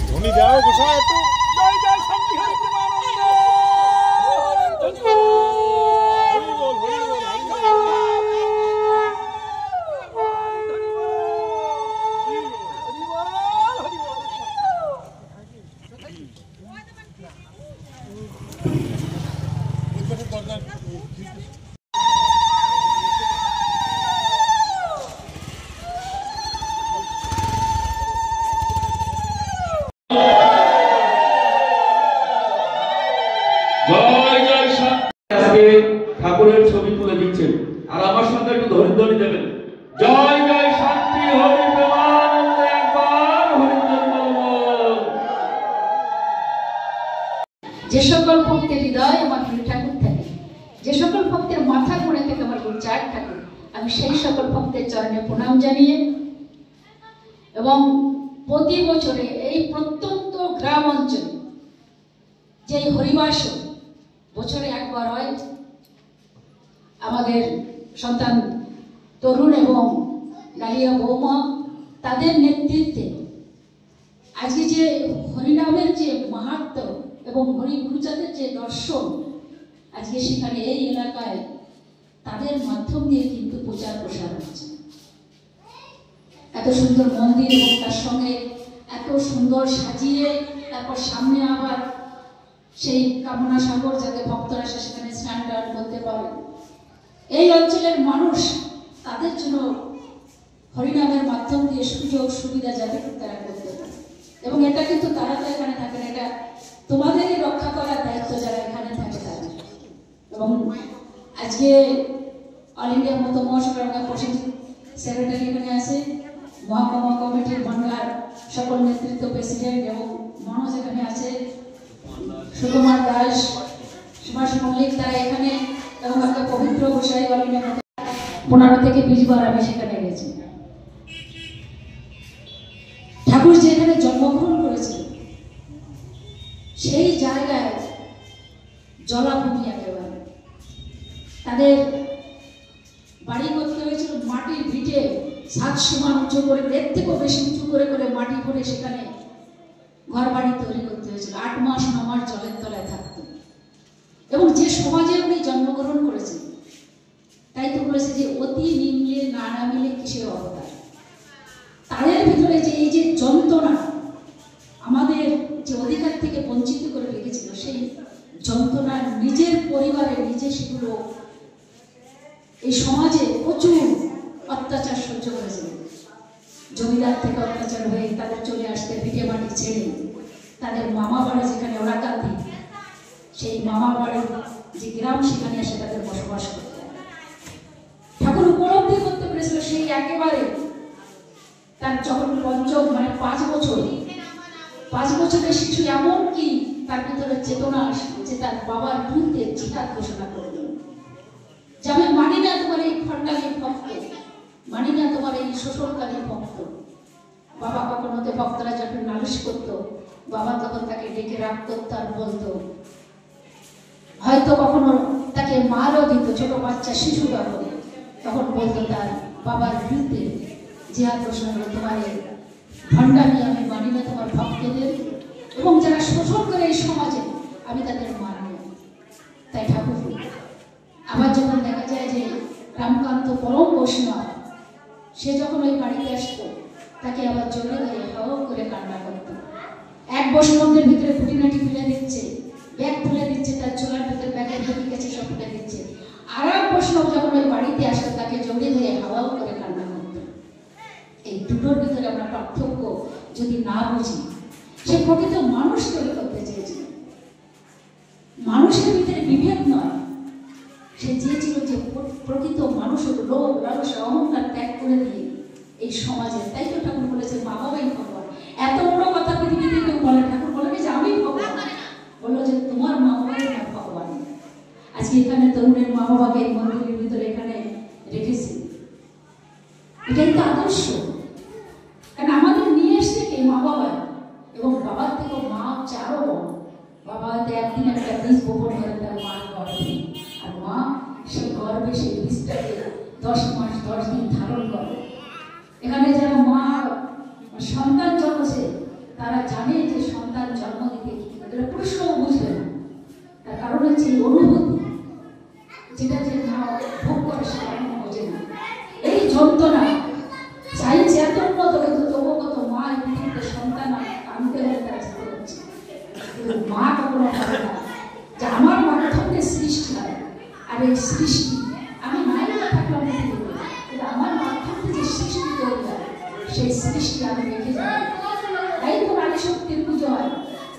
ধনী যাও গোসাই একটু জয় জয় শান্তি হরি প্রেমানন্দ হরি বল হরি বল ঠাকুরের ছবি তুলে দিচ্ছেন আর আমার সঙ্গে একটু ধরিধ্বনি দেবেন জয় জয় শান্তি হরি প্রেমানন্দ একবার হরিধ্বনি বলুন। যে সকল ভক্তের হৃদয় আমার গুরু ঠাকুর থাকে, যে সকল ভক্তের মাথা ঘুরে থাকে আমার গুরু চাঁদ ঠাকুর, আমি সেই সকল ভক্তের চরণে প্রণাম জানিয়ে এবং প্রতি বছরে এই প্রত্যন্ত গ্রাম অঞ্চলে যে হরিবাস বছরে একবার হয়, আমাদের সন্তান তরুণ এবং ডালিয়া বৌমা তাদের নেতৃত্বে আজকে যে হরিনামের যে মাহাত্ম্য এবং হরি গুরুচাঁদের যে দর্শন আজকে সেখানে এই এলাকায় তাদের মাধ্যম দিয়ে কিন্তু প্রচার প্রসার হচ্ছে। এত সুন্দর মন্দির এবং তার সঙ্গে এত সুন্দর সাজিয়ে তারপর সামনে আবার সেই কামনা সাগর যাতে ভক্তরা সেখানে স্নান টান করতে পারে। এই অঞ্চলের মানুষ তাদের জন্য হরিনামের মাধ্যম দিয়ে সুযোগ সুবিধা যাতে তারা করতে পারে এবং এটা কিন্তু তারা তো এখানে থাকে আজকে অল ইন্ডিয়া মতো মহাসভার প্রেসিডেন্ট সেক্রেটারি এখানে আছে, মহকুমা কমিটির বাংলার সকল নেতৃত্ব প্রেসিডেন্ট এবং মনোজ এখানে আছে, সুকুমার দাস, সুভাষ মল্লিক তারা এখানে, এবং একটা পবিত্র গোসাই অল ইন্ডিয়া 15 থেকে 20 বার আমি সেখানে গেছি। ঠাকুর যেখানে জন্মগ্রহণ করেছিল সেই জায়গায় জলাভূমি একেবারে, তাদের বাড়ি করতে হয়েছিল মাটির ভিটে 7 সমান উঁচু করে, এর থেকেও বেশি উঁচু করে করে মাটি ভরে সেখানে ঘর বাড়ি তৈরি করতে হয়েছিল। 8 মাস 9 মাস জলের তলায় থাকতো। এবং যে সমাজে উনি জন্মগ্রহণ করেছেন তাই তো বলেছে যে অতি নিম্নে না নামিলে কিসের অবতার। তাদের ভিতরে যে এই যে যন্ত্রণা আমাদের যে অধিকার থেকে বঞ্চিত করে রেখেছিল, সেই যন্ত্রণা নিজের পরিবারে নিজে সেগুলো এই সমাজে প্রচুর অত্যাচার সহ্য করেছিল। জমিদার থেকে অত্যাচার হয়ে তাদের চলে আসতে ভিটে মাটি ছেড়ে তাদের মামা বাড়ি যেখানে ওরা কাঁদি, সেই মামা বাড়ির যে গ্রাম সেখানে এসে তাদের বসবাস করতে ঠাকুর উপলব্ধি করতে পেরেছিল। সেই একেবারে তার যখন পঞ্চম 5 বছরের শিশু এমন কি তার ভিতরে চেতনা আসে যে তার বাবার বিরুদ্ধে জিহাদ ঘোষণা করল, যে আমি মানি না তোমার এই খণ্ডালি ভক্ত, মানি না তোমার এই শোষণকারী ভক্ত। বাবা কখনো তো ভক্তরা যখন নালিশ করতো, বাবা তখন তাকে ডেকে রাগ করতো আর বলতো, হয়তো কখনো তাকে মারও দিত, ছোট বাচ্চা শিশু তখন বলতো তার বাবার বিরুদ্ধে জিহাদ ঘোষণা করলো, তোমার এই ভণ্ডামি আমি মানি না তোমার ভক্তদের, এবং যারা শোষণ করে এই সমাজে আমি তাদের মানি না। তাই ঠাকুর আবার যখন দেখা যায় যে রামকান্ত পরম বৈষ্ণব সে যখন ওই বাড়িতে আসতো তাকে আবার জড়িয়ে ধরে হাও করে কান্না করতো। এক বৈষ্ণবদের ভিতরে খুঁটিনাটি ফেলে দিচ্ছে, ব্যাগ ফেলে দিচ্ছে, তার চোলার ভিতরে ব্যাগের ঢুকে গেছে সব ফেলে দিচ্ছে। আর এক বৈষ্ণব যখন ওই বাড়িতে আসতো তাকে জড়িয়ে ধরে হাওয়াও করে কান্না করতো। এই দুটোর ভিতরে আমরা পার্থক্য যদি না বুঝি, সে প্রকৃত মানুষ তৈরি করতে চেয়েছিল, মানুষের ভিতরে বিভেদ নয়, সে চেয়েছিল যে প্রকৃত মানুষের লোভ লালসা অহংকার ত্যাগ করে দিয়ে এই সমাজে। তাই তো ঠাকুর বলেছে মা বাবাই ভগবান। এত বড় কথা পৃথিবীতে কেউ বলে, ঠাকুর বলে যে আমি ভগবান, বললো যে তোমার মা বাবাই আমার ভগবান। আজকে এখানে তরুণের মা বাবাকে এই মন্দিরের ভিতরে এখানে রেখেছি, এটাই তো আদর্শ। কারণ আমাদের নিয়ে এসছে কে? মা বাবা, এবং বাবার থেকে মা হচ্ছে আরো বড়। বাবা হয়তো একদিন একটা বীজ বপন করে তার মার গর্ভে, আর মা সেই গর্ভে সেই বীজটাকে 10 মাস 10 দিন ধারণ করে। এখানে যারা মা সন্তান জন্মছে তারা জানে যে সন্তান জন্ম দিতে কি, তাদের পুরুষরাও বুঝবে না। তার কারণ হচ্ছে এই অনুভূতি, যেটা যে না ভোগ করে সেটা বোঝে না। এই যন্ত্রণা সাইন্স এত উন্নত কিন্তু তবুও কত মা পৃথিবীতে সন্তান আনতে হলে তারা যেতে হচ্ছে। কিন্তু মা কখনো ভাবে না যে আমার মাধ্যমে সৃষ্টি হয়, আর এই সৃষ্টি আমি নাই না থাকলাম পৃথিবীতে, কিন্তু আমার মাধ্যমে যে সৃষ্টি তৈরি হয় সেই সৃষ্টি আমি রেখে যাই। তাই তো নারী শক্তির পুজো হয়।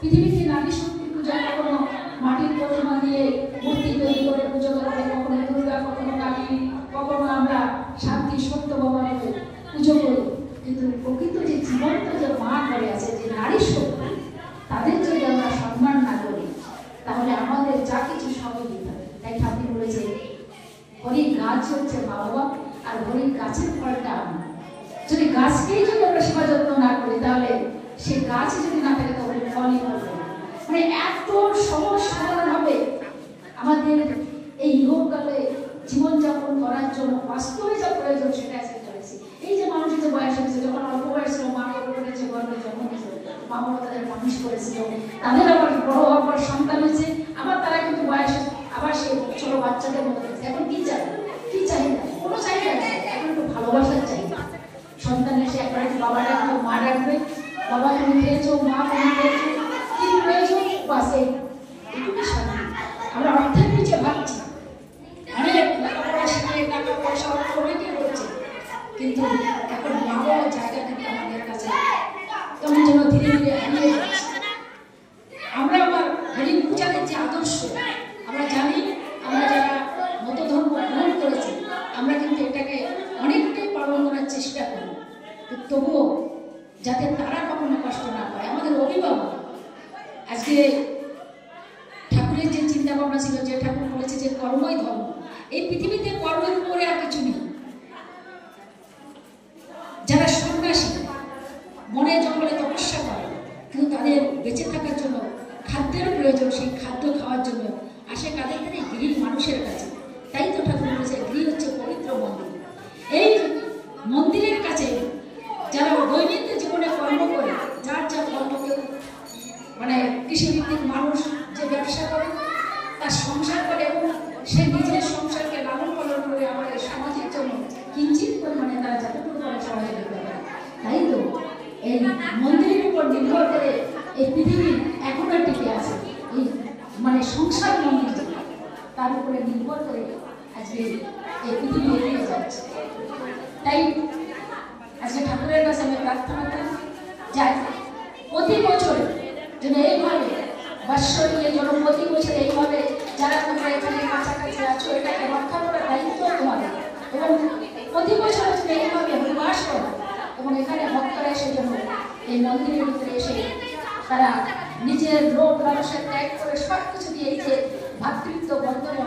পৃথিবীতে নারী শক্তির পূজা কখনো মাটির প্রতিমা দিয়ে মূর্তি তৈরি করে পুজো করা হয়, কখনো দুর্গা, কখনো কালী, কখনো আমরা শান্তি সত্য ভগবানকে পুজো করি। কিন্তু প্রকৃত যে জীবন্ত যে মা করে আছে, যে নারী শক্তি, তাদের যদি আমরা সম্মান না করি তাহলে আমাদের যা কিছু সবই দিতে হবে। তাই ঠাকুর বলেছে হরি গাছ হচ্ছে মা বাবা, আর হরি গাছের ফলটা আমি। যদি গাছকেই যদি আমরা সেবা যত্ন না করি তাহলে সেই গাছ যদি না থাকে তাহলে ফলই হবে। মানে এত সহজ সমাধান হবে আমাদের এই ইহকালে জীবনযাপন করার জন্য। বাস্তবে যা প্রয়োজন সেটা আজকে করেছি। এই যে মানুষের যে বয়স হয়েছে, যখন অল্প বয়স ছিল মা বাবা করেছে, গর্ভে জন্ম দিয়েছে, মা বাবা তাদের মানুষ করেছিল, তাদের আবার বড় হওয়ার পর সন্তান হয়েছে, আবার তারা কিন্তু বয়স আবার সে ছোট বাচ্চাদের মতো হয়েছে। এখন কি চাই? কি চাহিদা? কোনো চাহিদা নেই, এখন একটু ভালোবাসার চাহিদা। সন্তান এসে একবার একটু বাবা ডাকবে, মা ডাকবে, বাবা তুমি খেয়েছো, মা তুমি খেয়েছো, কি প্রয়োজন বাসে এটুকু শান্তি। আমরা অর্থের পিছিয়ে ভাবছি, অনেক লেখাপড়া শিখে টাকা পয়সা অনেকে করছে, কিন্তু এখন মা বাবার জায়গা থেকে আমাদের কাছে কেমন যেন ধীরে ধীরে হারিয়ে যাচ্ছে। আমরা আবার হরি পূজাদের যে আদর্শ আমরা জানি, আমরা যারা মত ধর্ম আজকে ঠাকুরের যে চিন্তা ভাবনা ছিল, যে ঠাকুর বলেছে যে কর্মই ধর্ম, এই পৃথিবীতে কর্মের উপরে আর কিছু নেই। যারা সন্ন্যাসী মনে জঙ্গলে তপস্যা করে, কিন্তু তাদের বেঁচে থাকার জন্য খাদ্যের প্রয়োজন, সেই খাদ্য খাওয়ার জন্য আসে কাদের কাছে? গৃহী মানুষের কাছে। তাই তো ঠাকুর বলেছে গৃহ হচ্ছে পবিত্র মন্দির। এই মন্দিরের কাছে যারা দৈনন্দিন জীবনে কর্ম করে, যার যা কর্ম, কেউ মানে কৃষিভিত্তিক মানুষ যে ব্যবসা করে, তার সংসার করে এবং সে নিজের সংসারকে লালন পালন করে আমাদের সমাজের জন্য কিঞ্চিত পরিমাণে তারা যতটুকু করে সহযোগিতা করে। তাই তো এই মন্দিরের উপর নির্ভর করে এই পৃথিবী এখনো টিকে আছে। এই মানে সংসার মন্দির, তার উপরে নির্ভর করে আজকে এই পৃথিবী এগিয়ে যাচ্ছে। তাই আজকে ঠাকুরের কাছে আমি প্রার্থনা করি যে প্রতি বছর যেন এইভাবে বাৎসরিক যেন প্রতি বছর এইভাবে যারা তোমরা এখানে কাছাকাছি আছো, এটাকে রক্ষা করার দায়িত্ব তোমাদের, এবং প্রতি বছর যেন এইভাবে হরিবাস করো, এবং এখানে ভক্তরা এসে যেন এই মন্দিরের ভিতরে এসে তারা নিজের লোভ লালসা ত্যাগ করে সব কিছু দিয়ে এই যে ভাতৃত্ব বন্ধনে